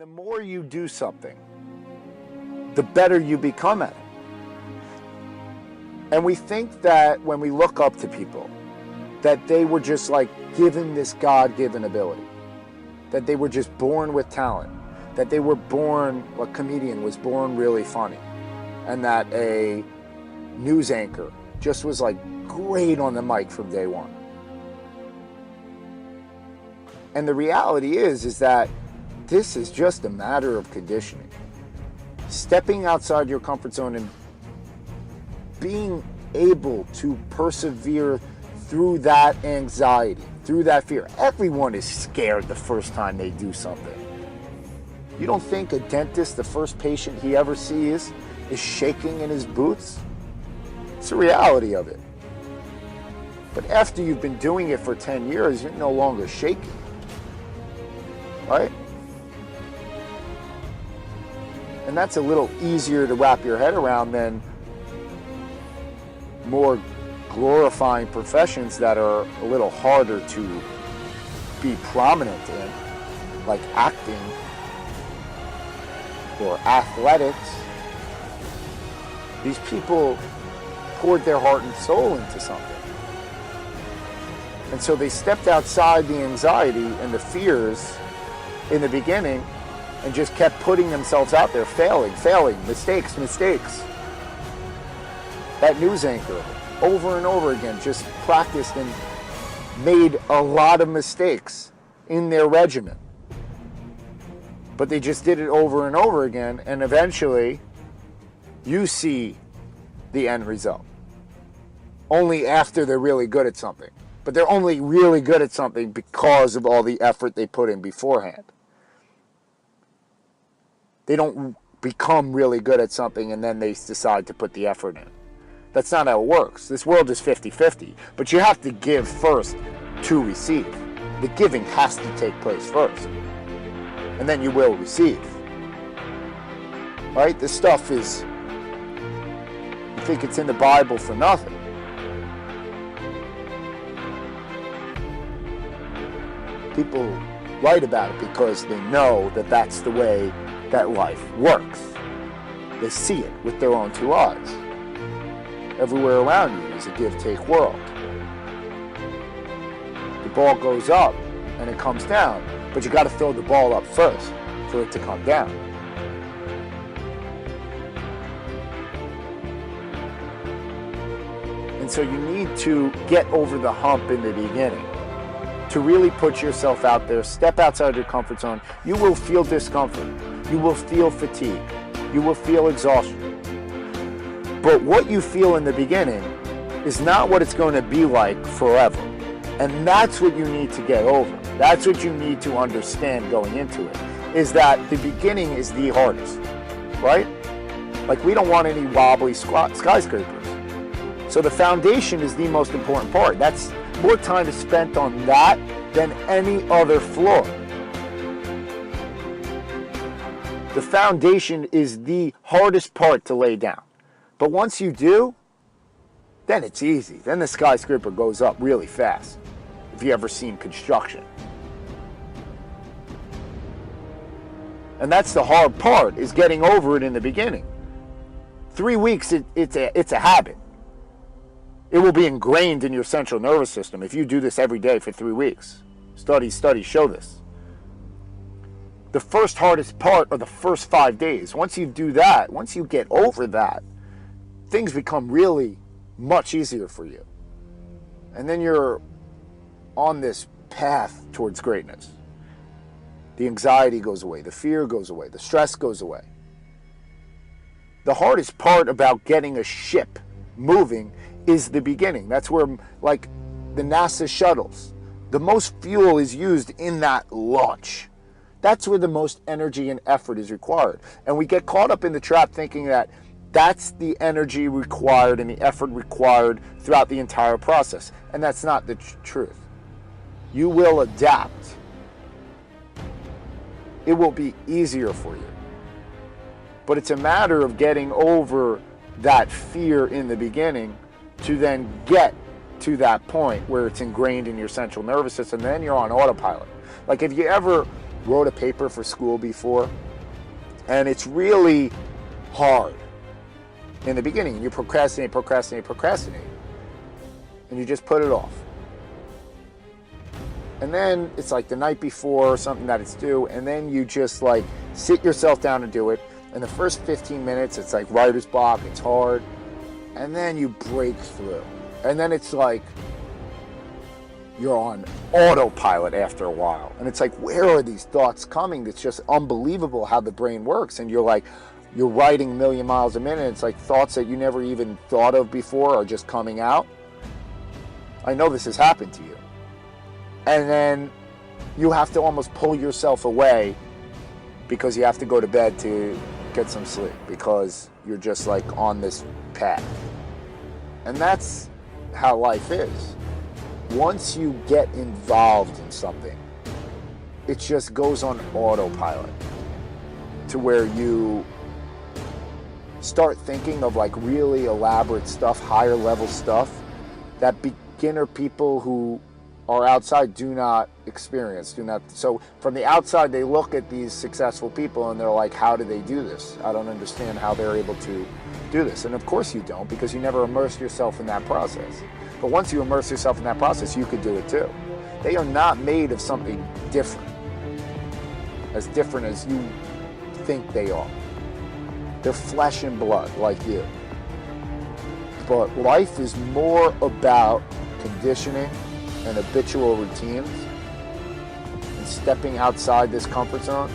the more you do something, the better you become at it. And we think that when we look up to people, that they were just like given this God-given ability, that they were just born with talent, that they were born, a comedian was born really funny, and that a news anchor just was like great on the mic from day one. And the reality is that this is just a matter of conditioning. Stepping outside your comfort zone and being able to persevere through that anxiety, through that fear. Everyone is scared the first time they do something. You don't think a dentist, the first patient he ever sees, is shaking in his boots? It's the reality of it. But after you've been doing it for 10 years, you're no longer shaking. Right? And that's a little easier to wrap your head around than more glorifying professions that are a little harder to be prominent in, like acting or athletics. These people poured their heart and soul into something. And so they stepped outside the anxiety and the fears in the beginning and just kept putting themselves out there, failing, mistakes. That news anchor, over and over again, just practiced and made a lot of mistakes in their regimen. But they just did it over and over again, and eventually you see the end result. Only after they're really good at something. But they're only really good at something because of all the effort they put in beforehand. They don't become really good at something and then they decide to put the effort in. That's not how it works. This world is 50-50. But you have to give first to receive. The giving has to take place first. And then you will receive. Right? This stuff is, you think it's in the Bible for nothing. People write about it because they know that that's the way that life works. They see it with their own two eyes. Everywhere around you is a give-take world. The ball goes up and it comes down, but you got to throw the ball up first for it to come down. And so you need to get over the hump in the beginning. To really put yourself out there, step outside your comfort zone. You will feel discomfort. You will feel fatigue. You will feel exhaustion. But what you feel in the beginning is not what it's going to be like forever. And that's what you need to get over. That's what you need to understand going into it, is that the beginning is the hardest, right? Like, we don't want any wobbly skyscrapers. So the foundation is the most important part. That's more time is spent on that than any other floor. The foundation is the hardest part to lay down. But once you do, then it's easy. Then the skyscraper goes up really fast, if you've ever seen construction. And that's the hard part, is getting over it in the beginning. 3 weeks, it's a habit. It will be ingrained in your central nervous system if you do this every day for 3 weeks. Studies show this. The first hardest part are the first 5 days. Once you do that, once you get over that, things become really much easier for you. And then you're on this path towards greatness. The anxiety goes away, the fear goes away, the stress goes away. The hardest part about getting a ship moving is the beginning. That's where, like the NASA shuttles, the most fuel is used in that launch. That's where the most energy and effort is required. And we get caught up in the trap thinking that that's the energy required and the effort required throughout the entire process. And that's not the truth. You will adapt. It will be easier for you. But it's a matter of getting over that fear in the beginning to then get to that point where it's ingrained in your central nervous system. Then you're on autopilot. Like, if you ever wrote a paper for school before, and it's really hard in the beginning. You procrastinate, and you just put it off. And then it's like the night before or something that it's due, and then you just like sit yourself down and do it. And the first 15 minutes, it's like writer's block, it's hard. And then you break through. And then it's like you're on autopilot after a while. And it's like, where are these thoughts coming? It's just unbelievable how the brain works. And you're like, you're writing a million miles a minute. It's like thoughts that you never even thought of before are just coming out. I know this has happened to you. And then you have to almost pull yourself away because you have to go to bed to get some sleep because you're just like on this path. And that's how life is. Once you get involved in something, it just goes on autopilot to where you start thinking of like really elaborate stuff, higher level stuff that beginner people who are outside do not experience, So from the outside, they look at these successful people and they're like, how do they do this? I don't understand how they're able to do this. And of course you don't, because you never immerse yourself in that process. But once you immerse yourself in that process, you could do it too. They are not made of something different as you think they are. They're flesh and blood like you. But life is more about conditioning and habitual routines and stepping outside this comfort zone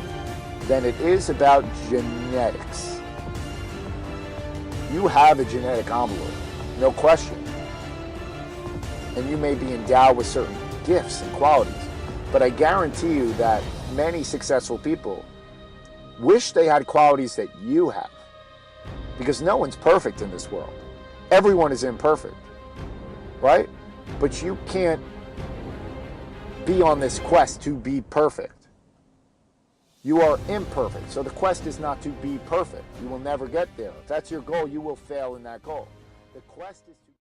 than it is about genetics. You have a genetic envelope, no question. And you may be endowed with certain gifts and qualities, but I guarantee you that many successful people wish they had qualities that you have, because no one's perfect in this world. Everyone is imperfect, right? But you can't be on this quest to be perfect. You are imperfect. So the quest is not to be perfect. You will never get there. If that's your goal, you will fail in that goal. The quest is